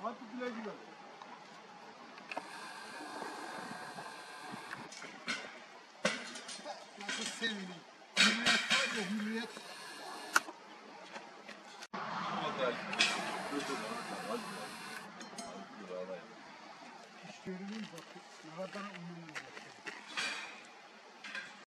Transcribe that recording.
Hadi güle güle. Nasıl sevineyim. Hürriyet var ya, hürriyet.